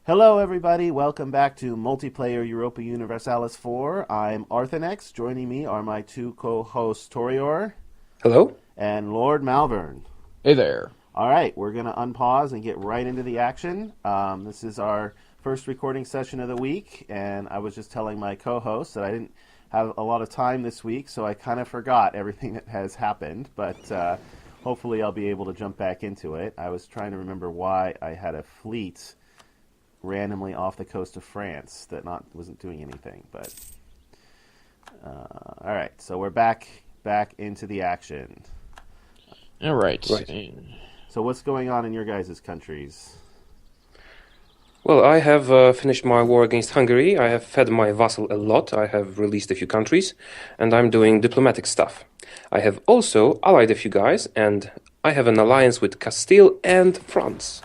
Hello, everybody. Welcome back to Multiplayer Europa Universalis 4. I'm Arthenex. Joining me are my two co-hosts, Torior Hello? and Lord Malvern. Hey there. All right, we're going to unpause and get right into the action. This is our first recording session of the week, and I was just telling my co-host that I didn't have a lot of time this week, so I kind of forgot everything that has happened, but hopefully I'll be able to jump back into it. I was trying to remember why I had a fleet randomly off the coast of France that wasn't doing anything, but all right, so we're back into the action. All right. So what's going on in your guys' countries? Well, I have finished my war against Hungary. I have fed my vassal a lot. I have released a few countries, and I'm doing diplomatic stuff. I have also allied a few guys, and I have an alliance with Castile and France,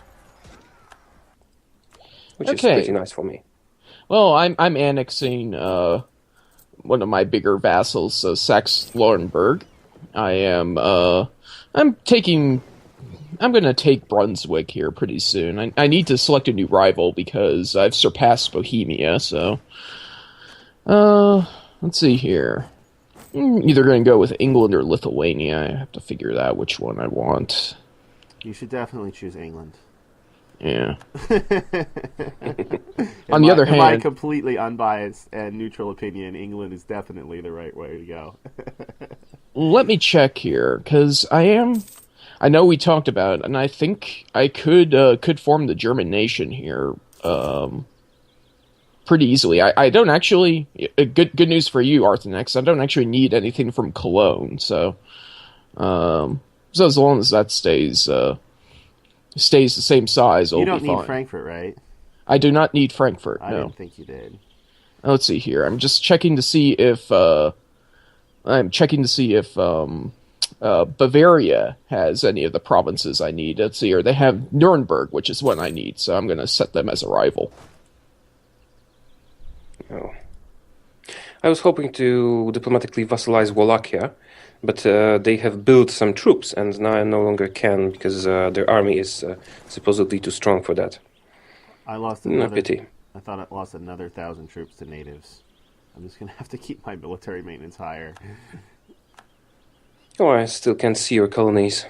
which is pretty nice for me. Well, I'm annexing one of my bigger vassals, Saxe-Lauenburg. I'm going to take Brunswick here pretty soon. I need to select a new rival because I've surpassed Bohemia, so let's see here. I'm either going to go with England or Lithuania. I have to figure out which one I want. You should definitely choose England. Yeah. On the other hand, my completely unbiased and neutral opinion, England is definitely the right way to go. let me check here, because I know we talked about it, and I think I could form the German nation here pretty easily. I don't actually... Good news for you, Arthenex. I don't actually need anything from Cologne, so as long as that stays the same size, I'll be fine. You don't need Frankfurt, right? I do not need Frankfurt, I no. didn't think you did. Let's see here. I'm just checking to see if... Bavaria has any of the provinces I need. Let's see here. They have Nuremberg, which is one I need, so I'm going to set them as a rival. Oh. I was hoping to diplomatically vassalize Wallachia, but they have built some troops, and now I no longer can because their army is supposedly too strong for that. I lost No pity. I thought I lost another 1,000 troops to natives. I'm just going to have to keep my military maintenance higher. Oh, I still can't see your colonies.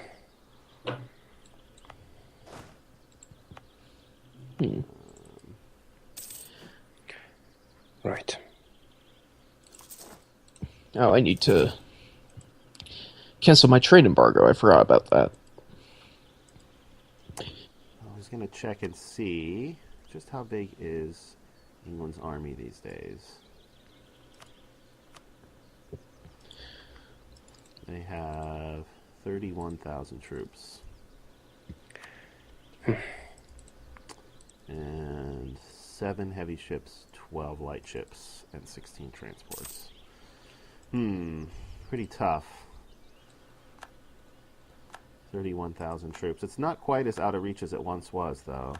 Right. Oh, I need to cancel my trade embargo. I forgot about that. I was going to check and see just how big is England's army these days. They have 31,000 troops. And 7 heavy ships, 12 light ships, and 16 transports. Pretty tough. 31,000 troops. It's not quite as out of reach as it once was, though.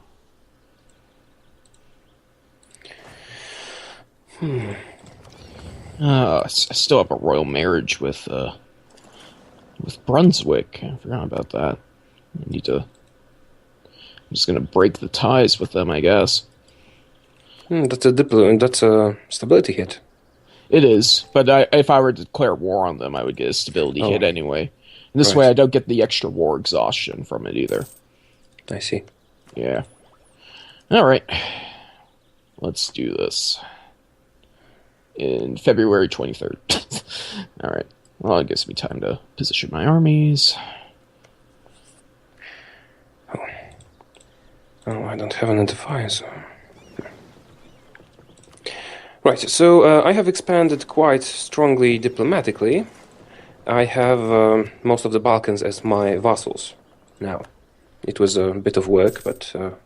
I still have a royal marriage with Brunswick. I forgot about that. I'm just going to break the ties with them, I guess. That's a stability hit. It is, but if I were to declare war on them, I would get a stability hit anyway. And this way I don't get the extra war exhaustion from it either. I see. Yeah. Alright. Let's do this. In February 23rd. Alright. Well, it gives me time to position my armies. Oh, I don't have an defiance. Right, so I have expanded quite strongly diplomatically. I have most of the Balkans as my vassals now. It was a bit of work, but... oh,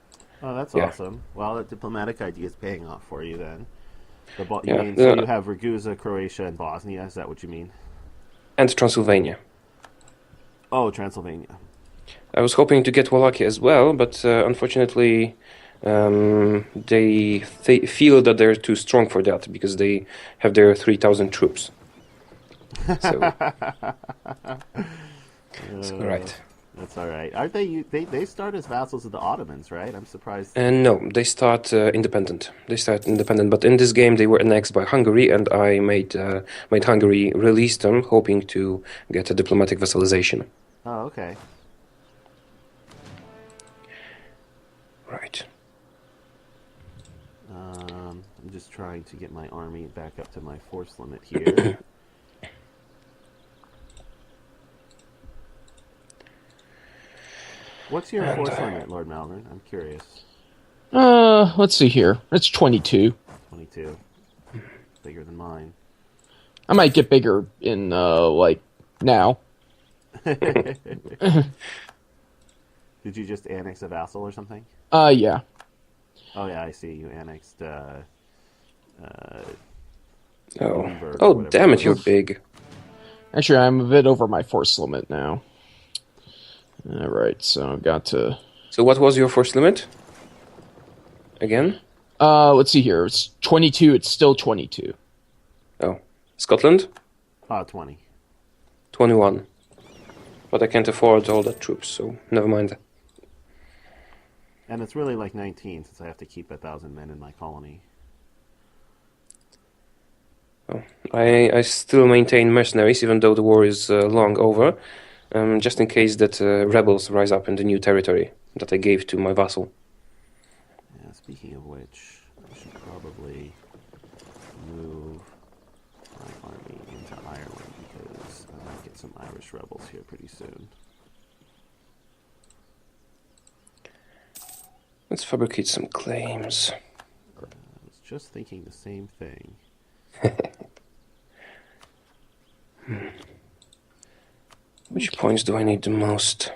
that's awesome. Well, that diplomatic idea is paying off for you then. So you have Ragusa, Croatia, and Bosnia, is that what you mean? And Transylvania. Oh, Transylvania. I was hoping to get Wallachia as well, but unfortunately they feel that they're too strong for that because they have their 3,000 troops. So, right. That's all right. Aren't they? They start as vassals of the Ottomans, right? I'm surprised. And no, they start independent. They start independent, but in this game they were annexed by Hungary, and I made Hungary release them, hoping to get a diplomatic vassalization. Oh, okay. Right. I'm just trying to get my army back up to my force limit here. What's your force limit, Lord Malvern? I'm curious. Let's see here. It's 22. 22. Bigger than mine. I might get bigger in, like, now. Did you just annex a vassal or something? Yeah. Oh, yeah, I see. You annexed, Oh, damn it, you're big. Actually, I'm a bit over my force limit now. Alright, so I've got to... So what was your force limit? Again? Let's see here. It's 22. It's still 22. Oh. Scotland? 20. 21. But I can't afford all the troops, so never mind. And it's really like 19, since I have to keep 1,000 men in my colony. Oh. I still maintain mercenaries, even though the war is long over, just in case that rebels rise up in the new territory that I gave to my vassal. Yeah, speaking of which, I should probably move my army into Ireland, because I might get some Irish rebels here pretty soon. Let's fabricate some claims. I was just thinking the same thing. Which points do I need the most?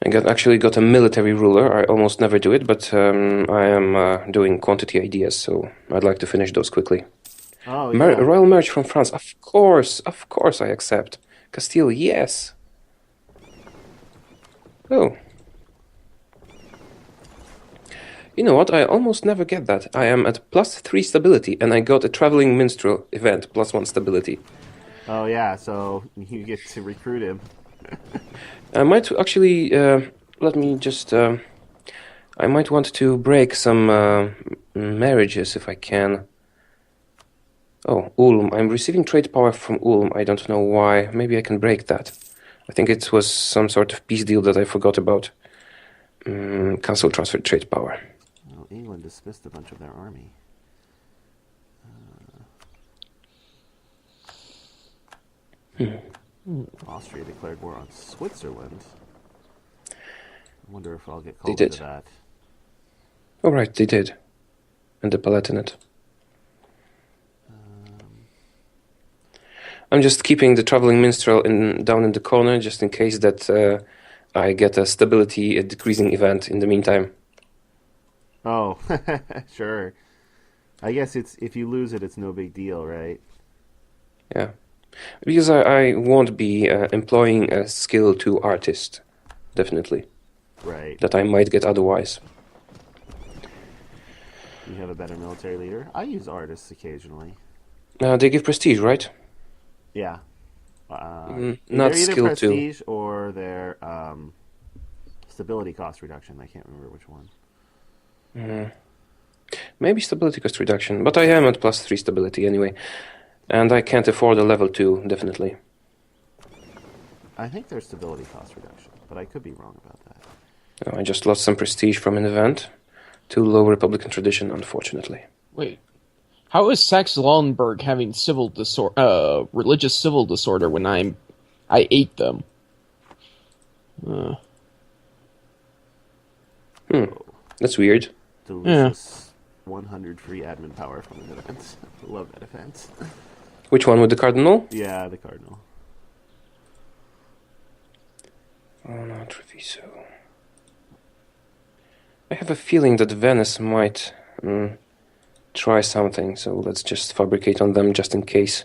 I actually got a military ruler. I almost never do it, but I am doing quantity ideas, so I'd like to finish those quickly. Oh, yeah. Royal marriage from France, of course I accept. Castile, yes. Oh. You know what, I almost never get that. I am at +3 stability, and I got a traveling minstrel event, +1 stability. Oh, yeah, so you get to recruit him. I might actually, let me just, I might want to break some marriages if I can. Oh, Ulm. I'm receiving trade power from Ulm. I don't know why. Maybe I can break that. I think it was some sort of peace deal that I forgot about. Cancel transfer trade power. Well, England dismissed a bunch of their army. Austria declared war on Switzerland. I wonder if I'll get called into that. Oh, right, they did. And the Palatinate. I'm just keeping the traveling minstrel down in the corner, just in case that I get a stability, a decreasing event in the meantime. Oh, sure. I guess it's if you lose it, it's no big deal, right? Yeah. Because I won't be employing a skill 2 artist, definitely. Right. That I might get otherwise. You have a better military leader? I use artists occasionally. They give prestige, right? Yeah. Not either skill 2. prestige or their stability cost reduction. I can't remember which one. Maybe stability cost reduction, but I am at +3 stability anyway. And I can't afford a level 2, definitely. I think there's stability cost reduction, but I could be wrong about that. I just lost some prestige from an event to low Republican tradition, unfortunately. Wait. How is Saxe-Lauenburg having religious civil disorder when I ate them? That's weird. Delicious 100 free admin power from an event. I love that event. Which one, with the cardinal? Yeah, the cardinal. Oh, no, Treviso. I have a feeling that Venice might try something, so let's just fabricate on them just in case.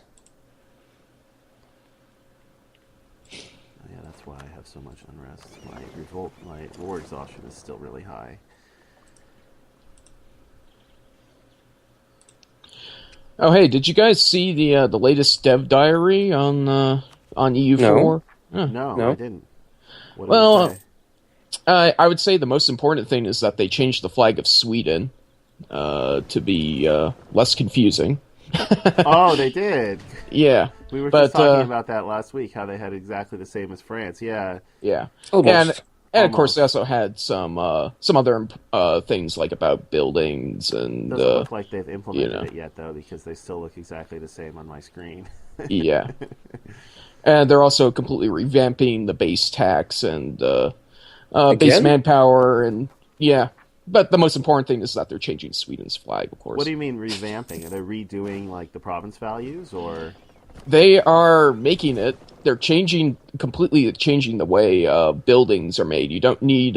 Oh, yeah, that's why I have so much unrest. My my war exhaustion is still really high. Oh, hey, did you guys see the latest dev diary on EU4? No, I didn't. What did Well, it say? I would say the most important thing is that they changed the flag of Sweden to be less confusing. Oh, they did. Yeah, We were but, just talking about that last week, how they had exactly the same as France. Yeah. yeah, Almost. and of course Almost. they also had some other things like about buildings and Doesn't look like they've implemented know. it yet, though, because they still look exactly the same on my screen. yeah, and they're also completely revamping the base tax and base Again? manpower and yeah. But the most important thing is that they're changing Sweden's flag, of course. What do you mean revamping? Are they redoing like the province values, or They are making it. They're completely changing the way buildings are made. You don't need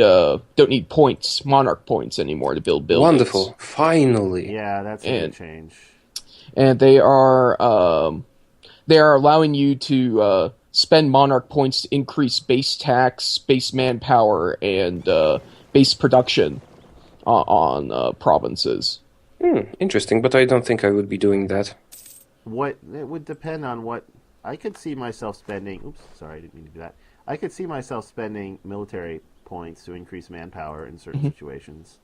points, monarch points anymore to build buildings. Wonderful. Finally. yeah, that's a good change. And they are allowing you to spend monarch points to increase base tax, base manpower, and base production on provinces. Interesting, but I don't think I would be doing that. What it would depend on what I could see myself spending. Oops, sorry, I didn't mean to do that. I could see myself spending military points to increase manpower in certain situations.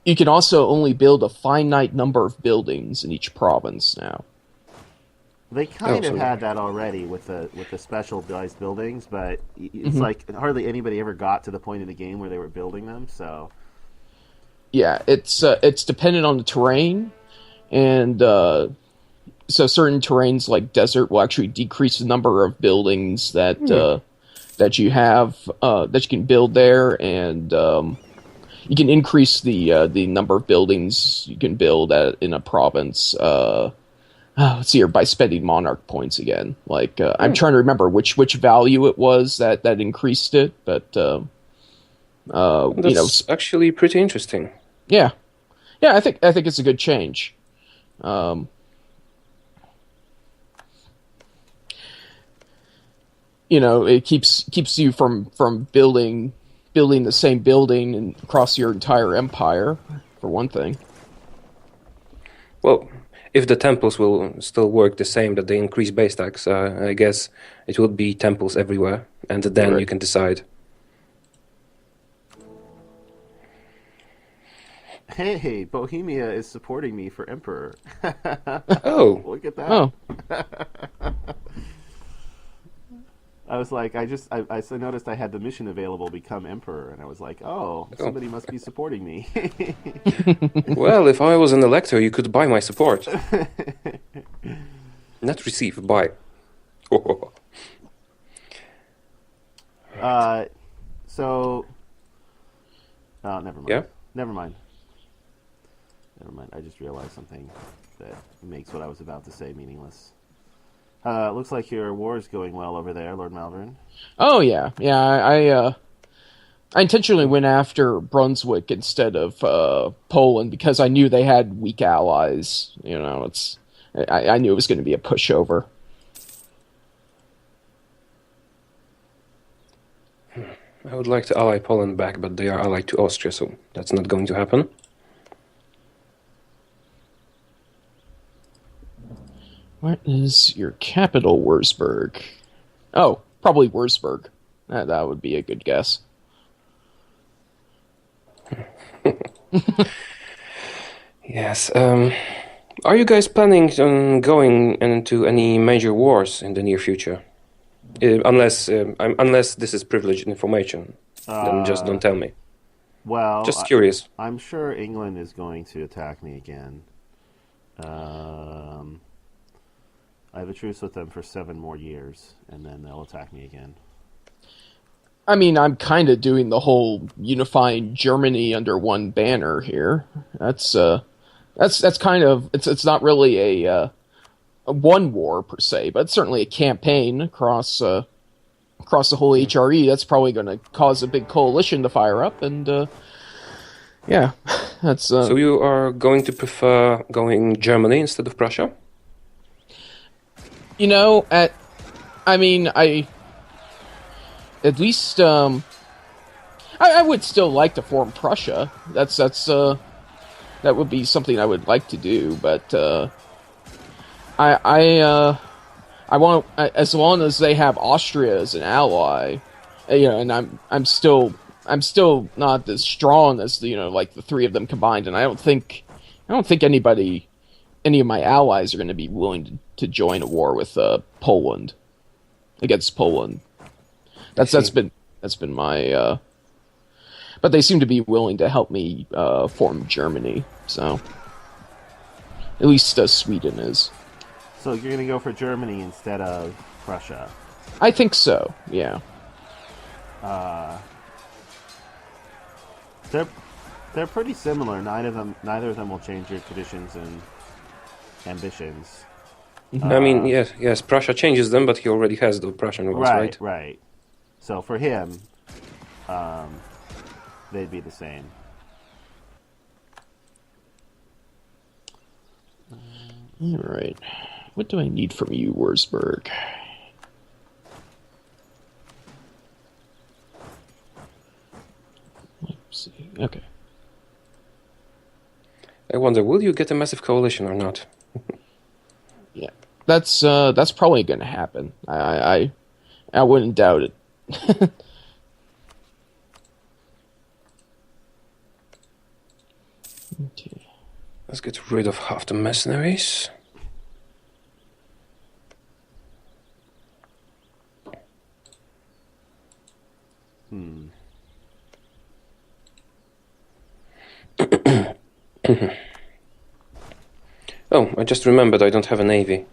You can also only build a finite number of buildings in each province now. They kind of so- had that already with the specialized buildings, but it's like hardly anybody ever got to the point in the game where they were building them. So Yeah, it's dependent on the terrain, and so certain terrains like desert will actually decrease the number of buildings that that you have that you can build there, and you can increase the number of buildings you can build in a province. Let's see here, by spending monarch points again. Like I'm trying to remember which value it was that increased it, but That's actually pretty interesting. yeah, I think it's a good change. It keeps you from building the same building and across your entire empire, for one thing. Well, if the temples will still work the same, that they increase base tax, I guess it will be temples everywhere, and then Right. you can decide. hey, Bohemia is supporting me for emperor. Oh, Look at that. Oh, I was like, I noticed I had the mission available, become emperor, and I was like, oh, somebody must be supporting me. well, if I was an elector, you could buy my support. Not receive, buy. So, never mind. Yeah? Never mind. I just realized something that makes what I was about to say meaningless. Looks like your war is going well over there, Lord Malvern. oh yeah. I intentionally went after Brunswick instead of Poland because I knew they had weak allies. I knew it was going to be a pushover. I would like to ally Poland back, but they are allied to Austria, so that's not going to happen. What is your capital, Wurzburg? Oh, probably Wurzburg. That would be a good guess. Yes. Are you guys planning on going into any major wars in the near future? Unless this is privileged information, then just don't tell me. Well, Just curious. I'm sure England is going to attack me again. I have a truce with them for 7 more years, and then they'll attack me again. I mean, I'm kind of doing the whole unifying Germany under one banner here. That's kind of it's not really a one war per se, but it's certainly a campaign across the whole HRE. That's probably going to cause a big coalition to fire up, and yeah, that's. So you are going to prefer going Germany instead of Prussia? At least I would still like to form Prussia. That would be something I would like to do, but I I uh, I want as long as they have Austria as an ally, and I'm still not as strong as like the three of them combined, and I don't think any of my allies are going to be willing to join a war with Poland against Poland. That's been my. But they seem to be willing to help me form Germany, so at least Sweden is. So you're going to go for Germany instead of Prussia? I think so. Yeah. They're pretty similar. Neither of them will change your traditions and ambitions. I mean, yes, Prussia changes them, but he already has the Prussian ones, right? Right. So for him, they'd be the same. All right. What do I need from you, Wurzburg? Let's see. Okay. I wonder, will you get a massive coalition or not? Yeah, that's probably going to happen. I wouldn't doubt it. Okay. Let's get rid of half the mercenaries. Oh, I just remembered I don't have a navy.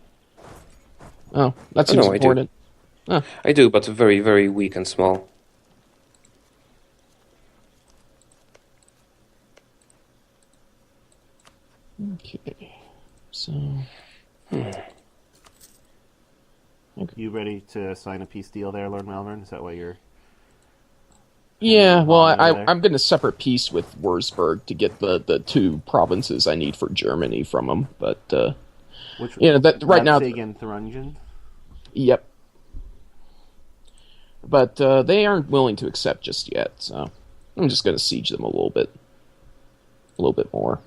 Oh, that seems important. I do, but very, very weak and small. Okay, so... Okay. You ready to sign a peace deal there, Lord Malvern? Is that why you're... Yeah, well, I'm going to separate peace with Wurzburg to get the two provinces I need for Germany from them, but... Which, right now... Leipzig and Thuringen? Yep. But they aren't willing to accept just yet, so I'm just going to siege them a little bit more.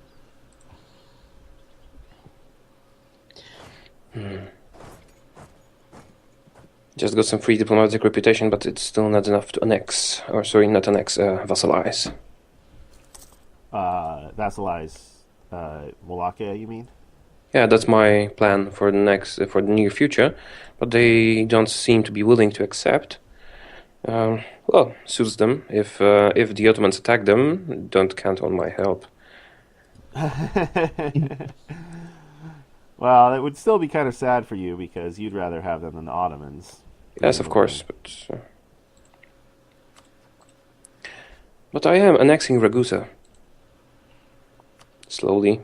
Just got some free diplomatic reputation, but it's still not enough to annex, vassalize. Vassalize Wallachia, you mean? Yeah, that's my plan for the near future, but they don't seem to be willing to accept. Well, suits them. If the Ottomans attack them, don't count on my help. Well, it would still be kind of sad for you because you'd rather have them than the Ottomans. Yes, of course, but I am annexing Ragusa. Slowly.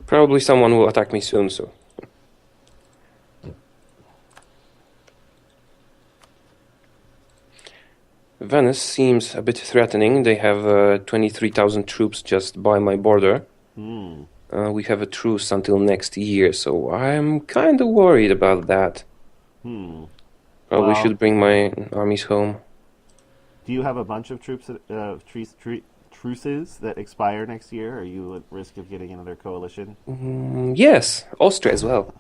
Probably someone will attack me soon, so... Venice seems a bit threatening. They have 23,000 troops just by my border. We have a truce until next year, so I'm kind of worried about that. Probably should bring my armies home. Do you have a bunch of truces that expire next year? Are you at risk of getting another coalition? Yes, Austria as well.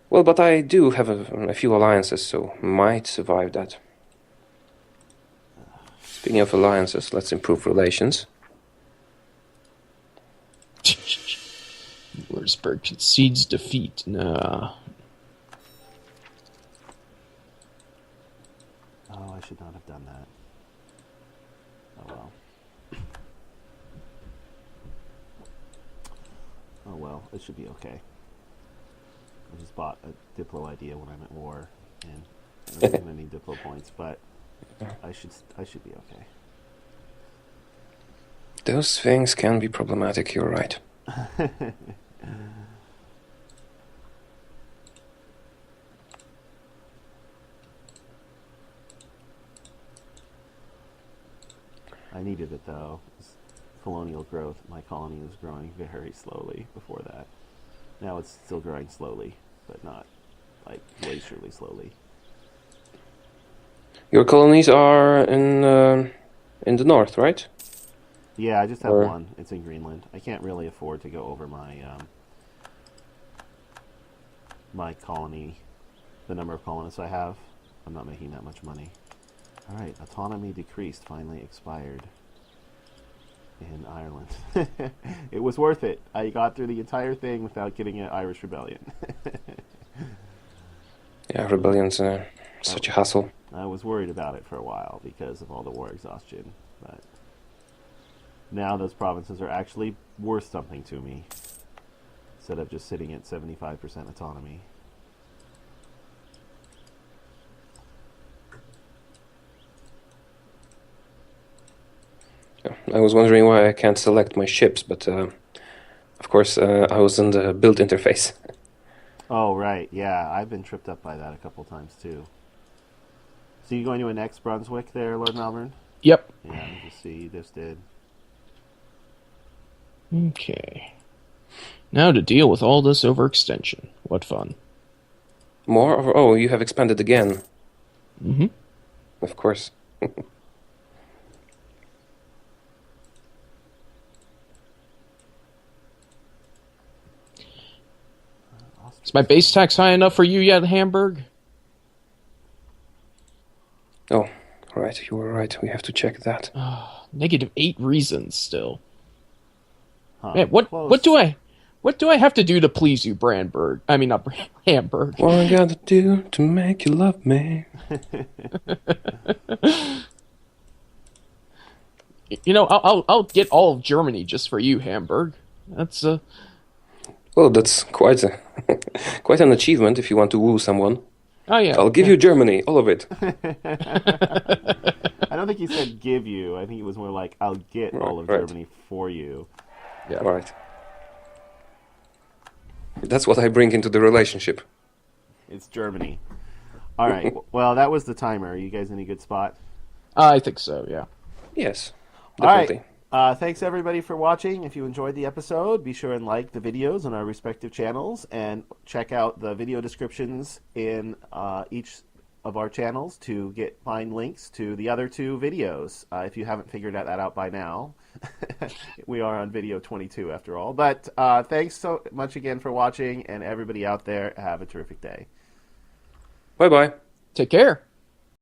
Well, but I do have a few alliances, so might survive that. Speaking of alliances, let's improve relations. Wurzburg concedes defeat. Nah. Oh, I should not have done that. Oh well. Oh well, it should be okay. I just bought a Diplo idea when I'm at war, and I'm going to need Diplo points, but I should be okay. Those things can be problematic, you're right. I needed it though. Colonial growth. My colony was growing very slowly before that. Now it's still growing slowly, but not like glacially slowly. Your colonies are in the north, right? Yeah, I just have Or- one. It's in Greenland. I can't really afford to go over my colony, the number of colonists I have. I'm not making that much money. All right, autonomy decreased. Finally expired in Ireland. It was worth it. I got through the entire thing without getting an Irish rebellion. Yeah, rebellions such a hassle. I was worried about it for a while because of all the war exhaustion, but now those provinces are actually worth something to me instead of just sitting at 75% autonomy. I was wondering why I can't select my ships, but of course I was in the build interface. Oh, right. Yeah, I've been tripped up by that a couple times too. So you going to an ex Brunswick there, Lord Malvern? Yep. Yeah, you see, you just did. Okay. Now to deal with all this overextension. What fun. More? Oh, you have expanded again. Mm-hmm. Of course. Is my base tax high enough for you yet, Hamburg? Oh, right, you were right. We have to check that. -8 reasons still. Huh. Man, what Close. do I have to do to please you, Brandberg? I mean, not Hamburg. What I gotta do to make you love me? You know, I'll get all of Germany just for you, Hamburg. That's Well, that's quite quite an achievement if you want to woo someone. oh yeah. I'll give you Germany, all of it. I don't think he said give you. I think it was more like, I'll get all of Right. Germany for you. Yeah. Right. That's what I bring into the relationship. It's Germany. All right. Well, that was the timer. Are you guys in a good spot? I think so. Yeah. Yes, All definitely. right. Thanks everybody for watching. If you enjoyed the episode, be sure and like the videos on our respective channels and check out the video descriptions in each of our channels to find links to the other two videos. If you haven't figured that out by now, we are on video 22 after all. But thanks so much again for watching, and everybody out there, have a terrific day. Bye-bye. Take care.